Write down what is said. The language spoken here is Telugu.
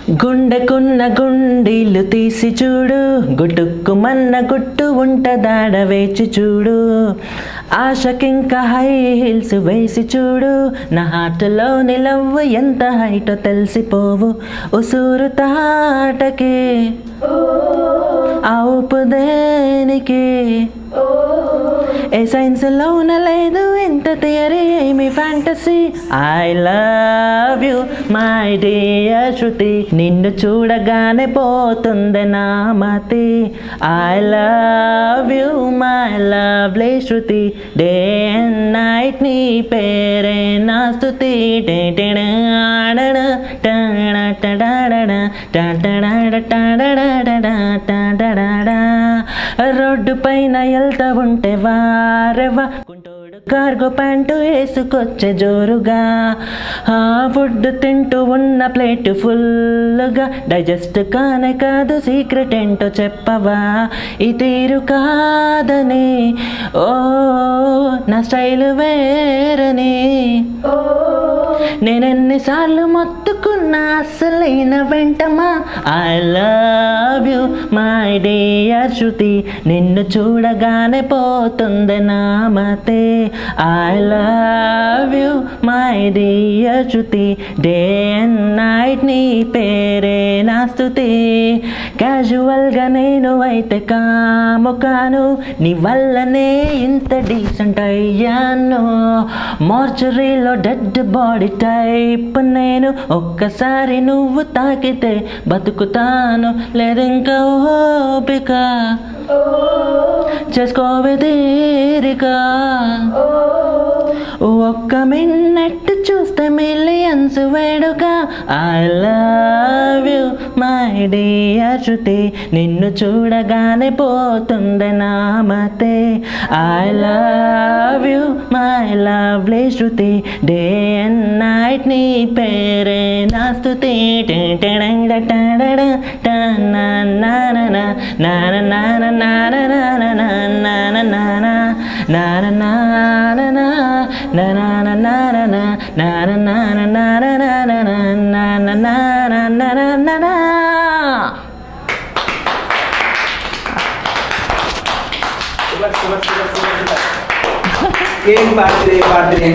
గుండెకున్న గుండీలు తీసి చూడు, గుటుక్కుమన్న గుట్టు ఉంటదాడ వేచి చూడు. ఆశకింక హై హీల్స్ వేసి చూడు, నా హార్ట్లో నిలవ్వు ఎంత హైటో తెలిసిపోవు. ఉసూరు తాటకి ఆ ఊపు దేనికి, ఏ సైన్స్లోన లేదు ఎంత థియరీ ఏమి fantasy. I love you my dear Shruti, నిన్ను చూడగానే పోతుంది నా మతి. I love you my lovely Shruti, day and night నీ పేరే నా స్తుతి. రోడ్డు పైన వెళ్తా ఉంటే వారెవా గుంటోడు కార్గో ప్యాంటు వేసుకొచ్చే జోరుగా. ఫుడ్ తింటూ ఉన్న ప్లేట్ ఫుల్గా, డైజెస్ట్ కానే కాదు సీక్రెట్ ఏంటో చెప్పవా. ఈ తీరు కాదని ఓ నా స్టైల్ వేరని, నేనెన్నిసార్లు మొత్తుకున్నా అసలైన వెంటమా. I love you my dear Shruti, నిన్ను చూడగానే పోతుంది నా మతే. I love you my dear Shruti, day and night నీ పేరే నా స్తుతి. క్యాజువల్గా నేను అయితే కాను, నీ వల్లనే ఇంత డీసెంట్ అయ్యాను. మార్చరీలో డెడ్ బాడీ టైప్ నేను, ఒక్కసారి నువ్వు తాకితే బతుకుతాను. లేదింకా ఓపిక చేసుకోవే తీరిక, ఒక్క మినిట్ చూస్తే మిలియన్స్ వేడుక. I love you my dear Shruti, నిన్ను చూడగానే పోతుంది నా మతే. I love you my lovely Shruti, day and night నీ పేరే నా స్తుతి. ఏం పాడుతుంది